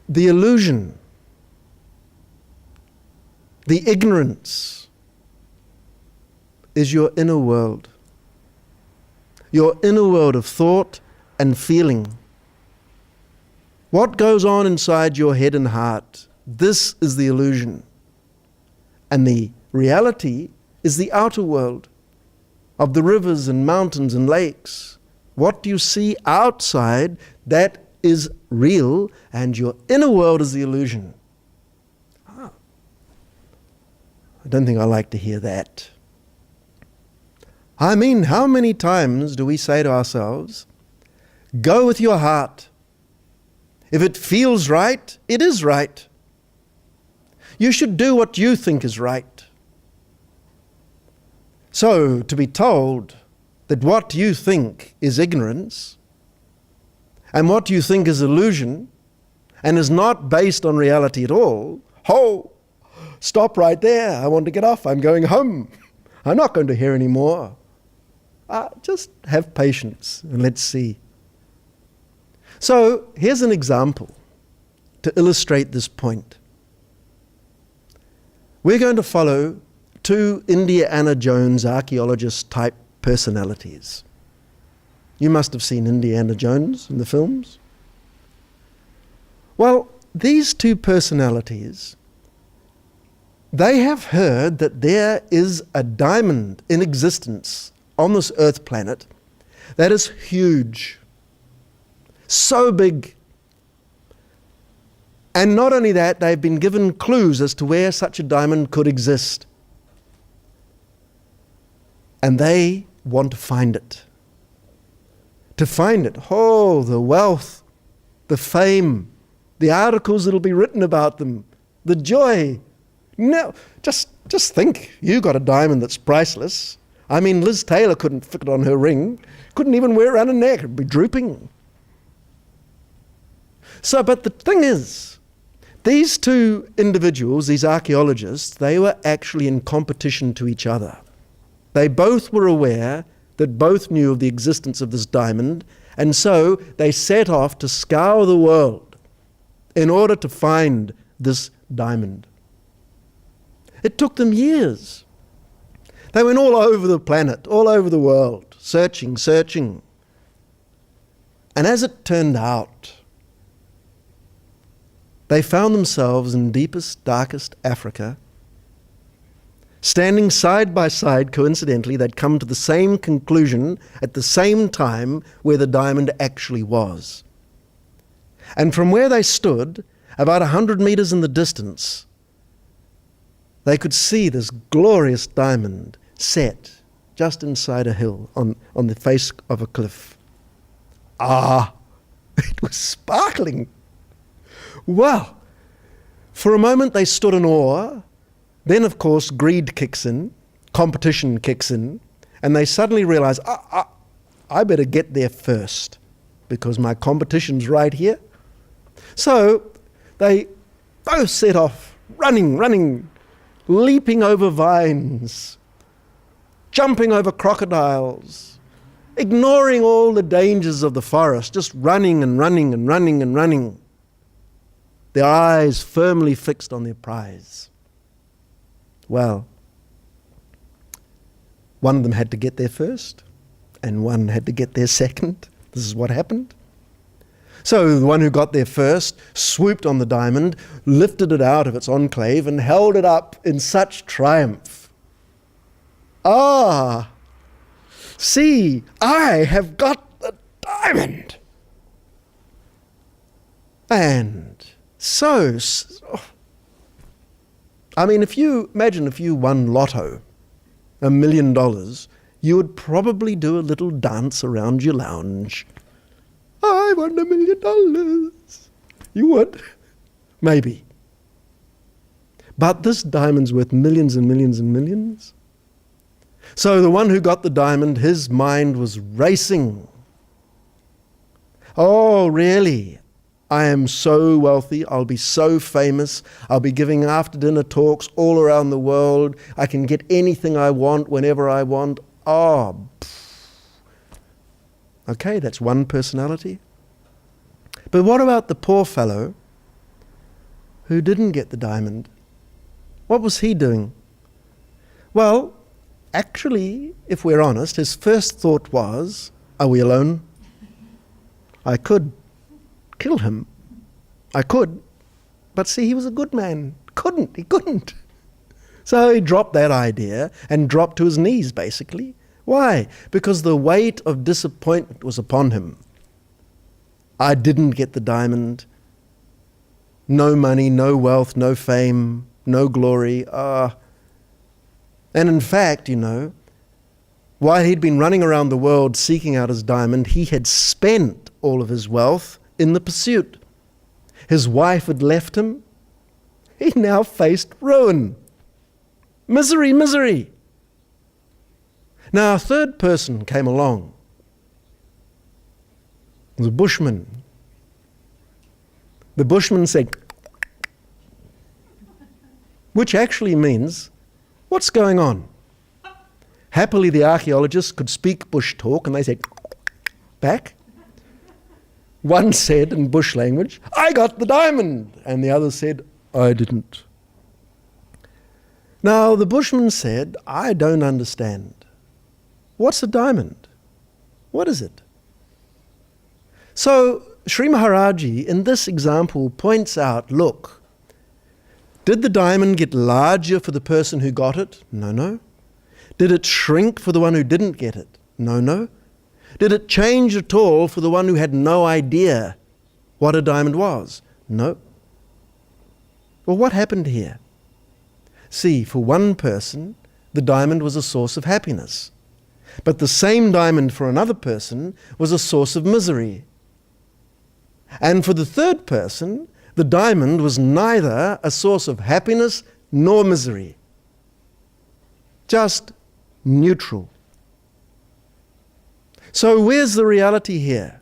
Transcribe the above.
the illusion, the ignorance is your inner world. Your inner world of thought and feeling. What goes on inside your head and heart, this is the illusion. And the reality is the outer world of the rivers and mountains and lakes. What do you see outside, that is real, and your inner world is the illusion. I don't think I like to hear that. I mean, how many times do we say to ourselves, go with your heart. If it feels right, it is right. You should do what you think is right. So, to be told that what you think is ignorance, and what you think is illusion, and is not based on reality at all, stop right there. I want to get off. I'm going home. I'm not going to hear any more. Just have patience and let's see. So here's an example to illustrate this point. We're going to follow two Indiana Jones archaeologist type personalities. You must have seen Indiana Jones in the films. Well, these two personalities, they have heard that there is a diamond in existence on this earth planet that is huge, so big. And not only that, they've been given clues as to where such a diamond could exist. And they want to find it. To find it, the wealth, the fame, the articles that'll be written about them, the joy. No, just think, you got a diamond that's priceless. I mean, Liz Taylor couldn't fit it on her ring, couldn't even wear it around her neck, it'd be drooping. So, but the thing is, these two individuals, these archaeologists, they were actually in competition to each other. They both were aware that both knew of the existence of this diamond, and so they set off to scour the world in order to find this diamond. It took them years. They went all over the planet, all over the world, searching. And as it turned out, they found themselves in deepest, darkest Africa. Standing side by side, coincidentally, they'd come to the same conclusion at the same time where the diamond actually was. And from where they stood, about 100 meters in the distance, they could see this glorious diamond set just inside a hill on the face of a cliff. It was sparkling. Well, for a moment they stood in awe. Then, of course, greed kicks in, competition kicks in, and they suddenly realize, I better get there first because my competition's right here. So they both set off running, leaping over vines, jumping over crocodiles, ignoring all the dangers of the forest, just running, their eyes firmly fixed on their prize. Well, one of them had to get there first, and one had to get there second. This is what happened. So the one who got there first swooped on the diamond, lifted it out of its enclave, and held it up in such triumph. See, I have got the diamond! And so, I mean, imagine if you won lotto, $1 million, you would probably do a little dance around your lounge. I won $1 million. You would. Maybe. But this diamond's worth millions and millions and millions. So the one who got the diamond, his mind was racing. Oh, really? I am so wealthy, I'll be so famous, I'll be giving after-dinner talks all around the world, I can get anything I want whenever I want. Okay, that's one personality. But what about the poor fellow who didn't get the diamond. What was he doing? Well, actually, if we're honest, his first thought was, are we alone? I could kill him. I could. But see, he was a good man. He couldn't. So he dropped that idea and dropped to his knees, basically. Why? Because the weight of disappointment was upon him. I didn't get the diamond. No money, no wealth, no fame, no glory. And in fact, while he'd been running around the world seeking out his diamond, he had spent all of his wealth in the pursuit. His wife had left him. He now faced ruin. Misery, misery. Now a third person came along. The bushman. The bushman said, which actually means, what's going on? Happily, the archaeologists could speak bush talk, and they said, back. One said in bush language, I got the diamond, and the other said, I didn't. Now, the bushman said, I don't understand. What's a diamond? What is it? So, Sri Maharaji, in this example, points out, look, did the diamond get larger for the person who got it? No. Did it shrink for the one who didn't get it? No. Did it change at all for the one who had no idea what a diamond was? No. Well, what happened here? See, for one person, the diamond was a source of happiness. But the same diamond for another person was a source of misery. And for the third person, the diamond was neither a source of happiness nor misery. Just neutral. So where's the reality here?